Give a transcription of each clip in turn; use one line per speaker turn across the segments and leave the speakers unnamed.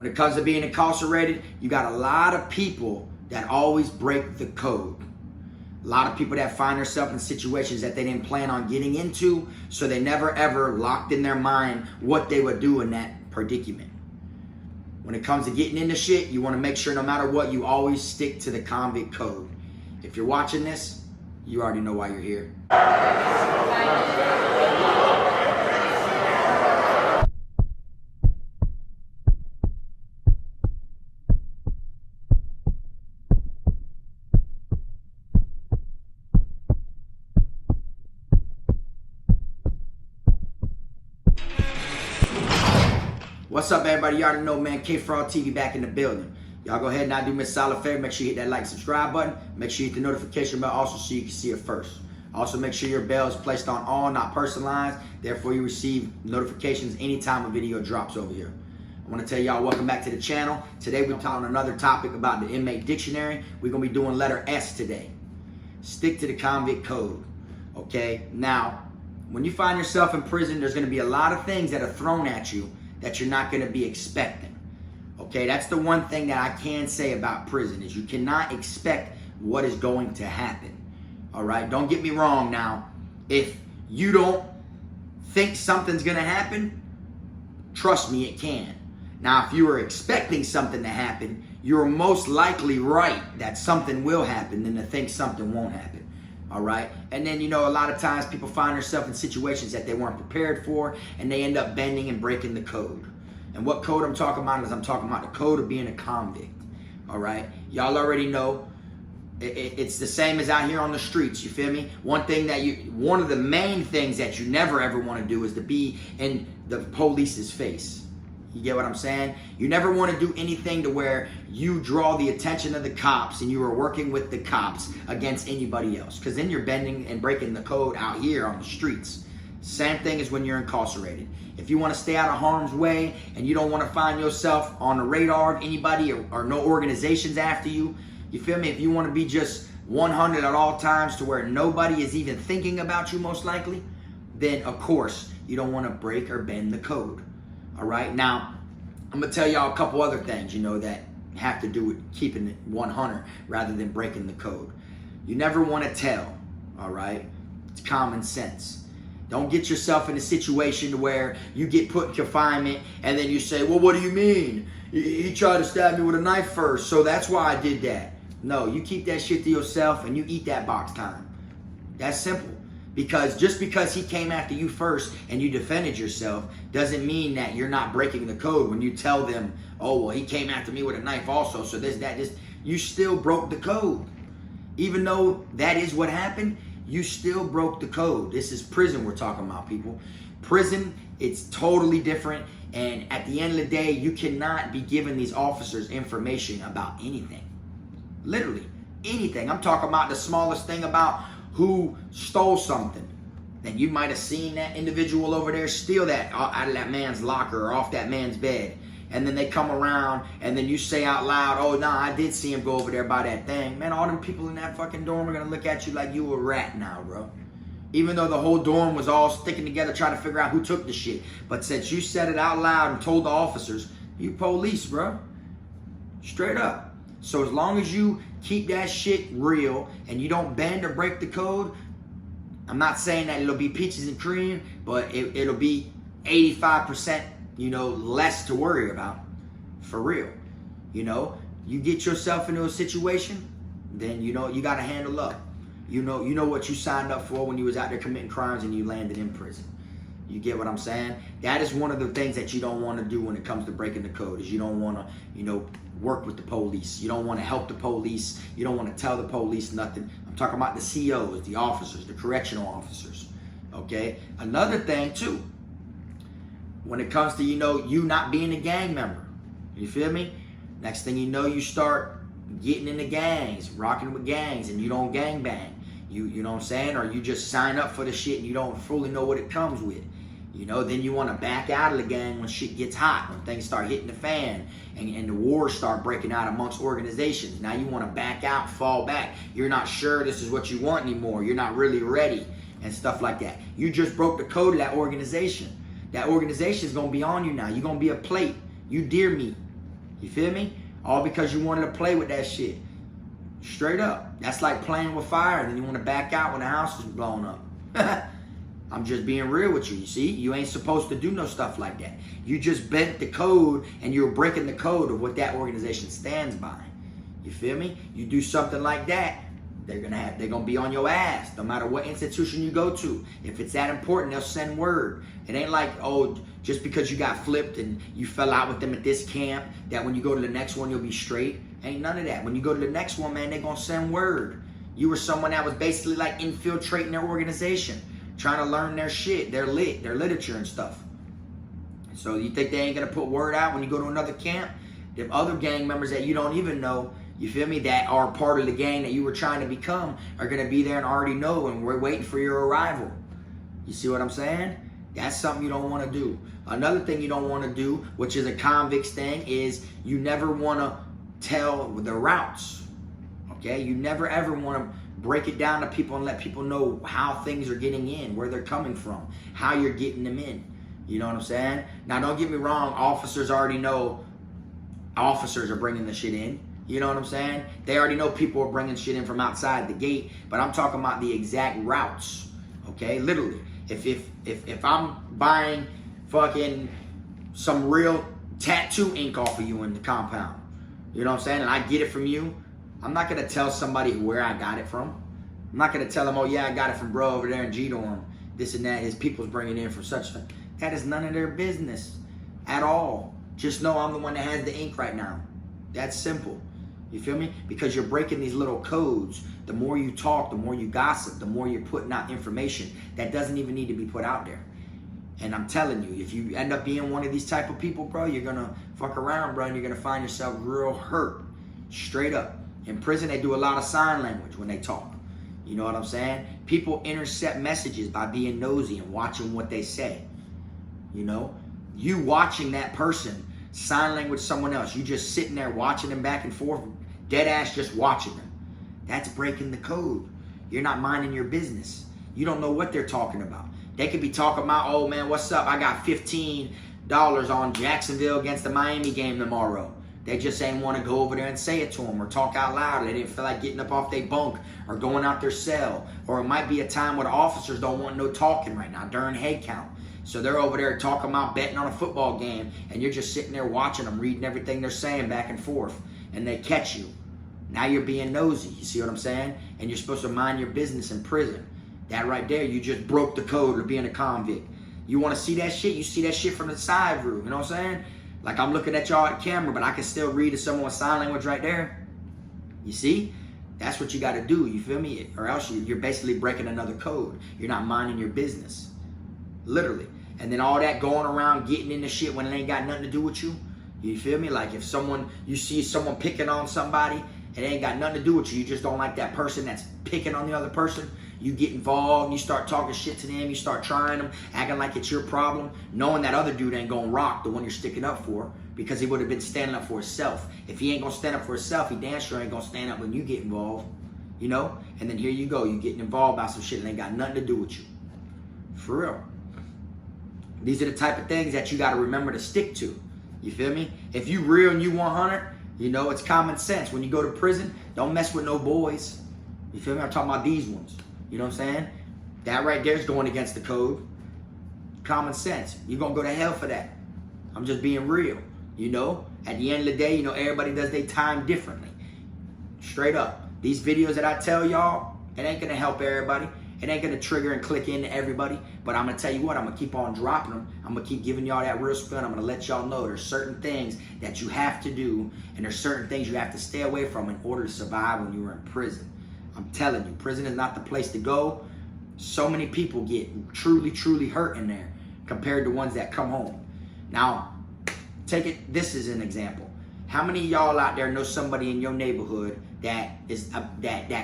When it comes to being incarcerated, you got a lot of people that always break the code. A lot of people that find themselves in situations that they didn't plan on getting into, so they never ever locked in their mind what they would do in that predicament. When it comes to getting into shit, you want to make sure no matter what, you always stick to the convict code. If you're watching this, you already know why you're here. What's up, everybody? You already know, man. Kfrogtv back in the building. Y'all go ahead and now do me a solid favor. Make sure you hit that like, subscribe button. Make sure you hit the notification bell also so you can see it first. Also, make sure your bell is placed on all, not personalized. Therefore, you receive notifications anytime a video drops over here. I want to tell y'all, welcome back to the channel. Today, we're talking another topic about the inmate dictionary. We're going to be doing letter S today. Stick to the convict code. Okay? Now, when you find yourself in prison, there's going to be a lot of things that are thrown at you that you're not going to be expecting. Okay, that's the one thing that I can say about prison is you cannot expect what is going to happen. All right, don't get me wrong now. If you don't think something's going to happen, trust me, it can. Now, if you were expecting something to happen, you're most likely right that something will happen than to think something won't happen. All right. And then, you know, a lot of times people find themselves in situations that they weren't prepared for, and they end up bending and breaking the code. And what code I'm talking about is I'm talking about the code of being a convict. All right. Y'all already know it's the same as out here on the streets. You feel me? One of the main things that you never ever want to do is to be in the police's face. You get what I'm saying? You never want to do anything to where you draw the attention of the cops and you are working with the cops against anybody else. Because then you're bending and breaking the code out here on the streets. Same thing as when you're incarcerated. If you want to stay out of harm's way and you don't want to find yourself on the radar of anybody or no organizations after you, you feel me? If you want to be just 100 at all times to where nobody is even thinking about you most likely, then of course you don't want to break or bend the code. All right, now I'm gonna tell y'all a couple other things, you know, that have to do with keeping it 100 rather than breaking the code. You never want to tell, all right? It's common sense. Don't get yourself in a situation where you get put in confinement and then you say, well, what do you mean? He tried to stab me with a knife first, so that's why I did that. No, you keep that shit to yourself and you eat that box time. That's simple. Because just because he came after you first and you defended yourself doesn't mean that you're not breaking the code when you tell them, oh, well, he came after me with a knife also, so this, you still broke the code. Even though that is what happened, you still broke the code. This is prison we're talking about, people. Prison, it's totally different, and at the end of the day, you cannot be giving these officers information about anything. Literally, anything. I'm talking about the smallest thing about who stole something. Then you might have seen that individual over there steal that out of that man's locker or off that man's bed. And then they come around and then you say out loud, oh, nah, I did see him go over there by that thing. Man, all them people in that fucking dorm are going to look at you like you a rat now, bro. Even though the whole dorm was all sticking together trying to figure out who took the shit. But since you said it out loud and told the officers, you police, bro. Straight up. So as long as you keep that shit real and you don't bend or break the code, I'm not saying that it'll be peaches and cream, but it'll be 85%, you know, less to worry about. For real. You know, you get yourself into a situation, then you know you got to handle up. You know what you signed up for when you was out there committing crimes and you landed in prison. You get what I'm saying? That is one of the things that you don't want to do when it comes to breaking the code, is you don't want to, you know, work with the police. You don't want to help the police. You don't want to tell the police nothing. I'm talking about the COs, the officers, the correctional officers. Okay? Another thing, too, when it comes to, you know, you not being a gang member. You feel me? Next thing you know, you start getting into gangs, rocking with gangs, and you don't gang bang. You know what I'm saying? Or you just sign up for the shit and you don't fully know what it comes with. You know, then you want to back out of the gang when shit gets hot, when things start hitting the fan and the wars start breaking out amongst organizations. Now you want to back out, fall back. You're not sure this is what you want anymore. You're not really ready and stuff like that. You just broke the code of that organization. That organization is going to be on you now. You're going to be a plate. You deer meat. You feel me? All because you wanted to play with that shit. Straight up. That's like playing with fire and you want to back out when the house is blown up. I'm just being real with you. You see, you ain't supposed to do no stuff like that. You just bent the code and you're breaking the code of what that organization stands by. You feel me? You do something like that, they're gonna be on your ass no matter what institution you go to. If it's that important, they'll send word. It ain't like, oh, just because you got flipped and you fell out with them at this camp, that when you go to the next one you'll be straight. Ain't none of that. When you go to the next one, man, they're gonna send word. You were someone that was basically like infiltrating their organization, trying to learn their shit, their literature and stuff. So you think they ain't gonna put word out when you go to another camp? Them other gang members that you don't even know, you feel me, that are part of the gang that you were trying to become are gonna be there and already know, and we're waiting for your arrival. You see what I'm saying? That's something you don't want to do. Another thing you don't want to do, which is a convicts thing, is you never want to tell the routes. Okay? You never ever want to break it down to people and let people know how things are getting in, where they're coming from, how you're getting them in. You know what I'm saying? Now, don't get me wrong. Officers already know officers are bringing the shit in. You know what I'm saying? They already know people are bringing shit in from outside the gate, but I'm talking about the exact routes. Okay? Literally. If I'm buying fucking some real tattoo ink off of you in the compound, you know what I'm saying, and I get it from you, I'm not going to tell somebody where I got it from. I'm not going to tell them, oh yeah, I got it from bro over there in G-Dorm, this and that, his people's bringing in from such a... That is none of their business at all. Just know I'm the one that has the ink right now. That's simple. You feel me? Because you're breaking these little codes. The more you talk, the more you gossip, the more you're putting out information that doesn't even need to be put out there. And I'm telling you, if you end up being one of these type of people, bro, you're going to fuck around, bro, and you're going to find yourself real hurt. Straight up. In prison, they do a lot of sign language when they talk. You know what I'm saying? People intercept messages by being nosy and watching what they say. You know? You watching that person sign language someone else. You just sitting there watching them back and forth, dead ass just watching them. That's breaking the code. You're not minding your business. You don't know what they're talking about. They could be talking about, oh man, what's up? I got $15 on Jacksonville against the Miami game tomorrow. They just ain't want to go over there and say it to them or talk out loud. They didn't feel like getting up off their bunk or going out their cell. Or it might be a time where the officers don't want no talking right now during head count. So they're over there talking about betting on a football game, and you're just sitting there watching them, reading everything they're saying back and forth, and they catch you. Now you're being nosy, you see what I'm saying? And you're supposed to mind your business in prison. That right there, you just broke the code of being a convict. You want to see that shit? You see that shit from the side view, you know what I'm saying? Like I'm looking at y'all at camera, but I can still read someone's sign language right there. You see? That's what you got to do, you feel me? Or else you're basically breaking another code. You're not minding your business. Literally. And then all that going around getting into shit when it ain't got nothing to do with you. You feel me? Like if you see someone picking on somebody, it ain't got nothing to do with you. You just don't like that person that's picking on the other person. You get involved and you start talking shit to them. You start trying them, acting like it's your problem, knowing that other dude ain't gonna rock the one you're sticking up for because he would have been standing up for himself. If he ain't gonna stand up for himself, he damn sure ain't gonna stand up when you get involved. You know? And then here you go. You getting involved about some shit that ain't got nothing to do with you. For real. These are the type of things that you got to remember to stick to. You feel me? If you real and you 100, you know, it's common sense. When you go to prison, don't mess with no boys. You feel me? I'm talking about these ones. You know what I'm saying? That right there is going against the code. Common sense. You're going to go to hell for that. I'm just being real. You know? At the end of the day, you know, everybody does their time differently. Straight up. These videos that I tell y'all, it ain't going to help everybody. It ain't going to trigger and click into everybody, but I'm going to tell you what, I'm going to keep on dropping them. I'm going to keep giving y'all that real spin. I'm going to let y'all know there's certain things that you have to do, and there's certain things you have to stay away from in order to survive when you're in prison. I'm telling you, prison is not the place to go. So many people get truly, truly hurt in there compared to ones that come home. Now, this is an example. How many of y'all out there know somebody in your neighborhood that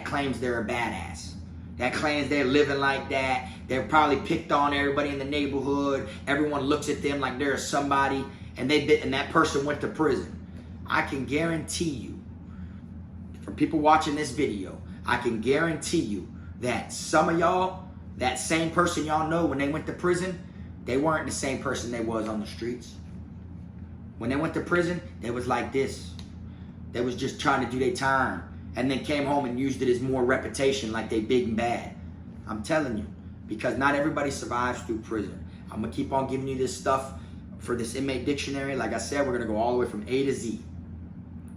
claims they're a badass? That claims they're living like that. They're probably picked on everybody in the neighborhood. Everyone looks at them like they're somebody, and that person went to prison. I can guarantee you, for people watching this video, I can guarantee you that some of y'all, that same person y'all know when they went to prison, they weren't the same person they was on the streets. When they went to prison, they was like this. They was just trying to do their time, and then came home and used it as more reputation, like they big and bad. I'm telling you, because not everybody survives through prison. I'm gonna keep on giving you this stuff for this inmate dictionary. Like I said, we're gonna go all the way from A to Z,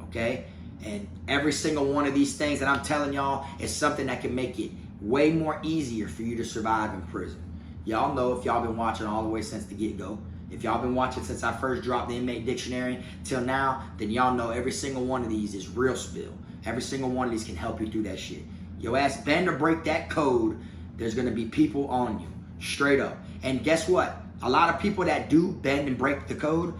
okay? And every single one of these things that I'm telling y'all is something that can make it way more easier for you to survive in prison. Y'all know, if y'all been watching all the way since the get-go, if y'all been watching since I first dropped the inmate dictionary till now, then y'all know every single one of these is real spill. Every single one of these can help you through that shit. Your ass bend or break that code, there's gonna be people on you, straight up. And guess what? A lot of people that do bend and break the code,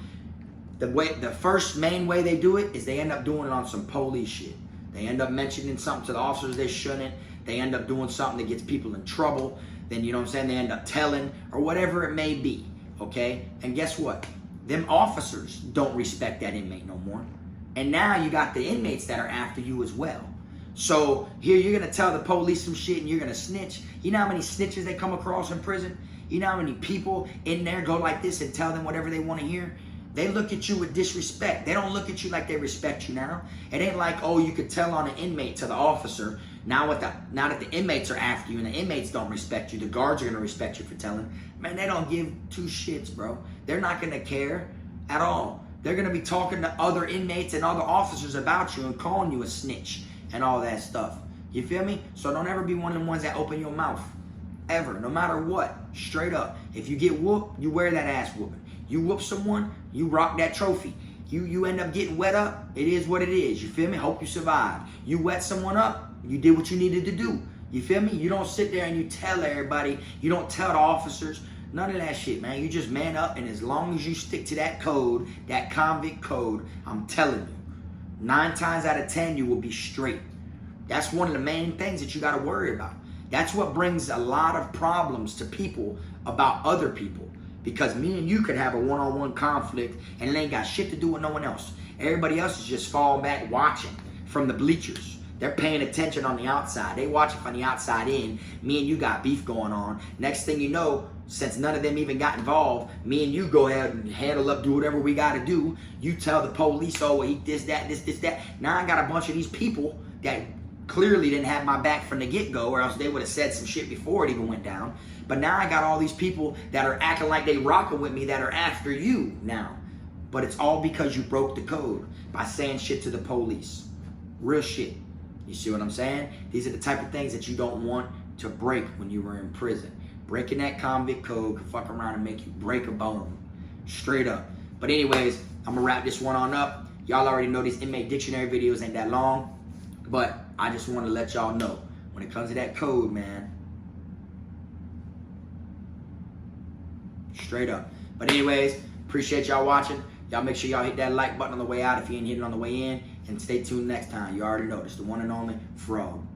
the first main way they do it is they end up doing it on some police shit. They end up mentioning something to the officers they shouldn't. They end up doing something that gets people in trouble. Then, you know what I'm saying, they end up telling, or whatever it may be, okay? And guess what? Them officers don't respect that inmate no more. And now you got the inmates that are after you as well. So here you're gonna tell the police some shit and you're gonna snitch. You know how many snitches they come across in prison? You know how many people in there go like this and tell them whatever they want to hear? They look at you with disrespect. They don't look at you like they respect you now. It ain't like, oh, you could tell on an inmate to the officer. Now that the inmates are after you and the inmates don't respect you, the guards are going to respect you for telling. Man, they don't give two shits, bro. They're not going to care at all. They're going to be talking to other inmates and other officers about you and calling you a snitch and all that stuff. You feel me? So don't ever be one of them ones that open your mouth. Ever. No matter what. Straight up. If you get whooped, you wear that ass whooping. You whoop someone, you rock that trophy. You end up getting wet up, it is what it is. You feel me? Hope you survive. You wet someone up, you did what you needed to do. You feel me? You don't sit there and you tell everybody, you don't tell the officers, none of that shit, man. You just man up, and as long as you stick to that code, that convict code, I'm telling you, 9 times out of 10, you will be straight. That's one of the main things that you got to worry about. That's what brings a lot of problems to people about other people. Because me and you could have a one-on-one conflict and it ain't got shit to do with no one else. Everybody else is just falling back watching from the bleachers. They're paying attention on the outside. They watching from the outside in. Me and you got beef going on. Next thing you know, since none of them even got involved, me and you go ahead and handle up, do whatever we got to do. You tell the police, oh, he this, that. Now I got a bunch of these people that clearly didn't have my back from the get-go, or else they would have said some shit before it even went down. But now I got all these people that are acting like they rocking with me that are after you now. But it's all because you broke the code by saying shit to the police. Real shit. You see what I'm saying? These are the type of things that you don't want to break when you were in prison. Breaking that convict code could fuck around and make you break a bone. Straight up. But anyways, I'm going to wrap this one on up. Y'all already know these inmate dictionary videos ain't that long. But I just want to let y'all know, when it comes to that code, man, straight up. But anyways, appreciate y'all watching. Y'all make sure y'all hit that like button on the way out if you ain't hit it on the way in. And stay tuned next time. You already know, it's the one and only Frog.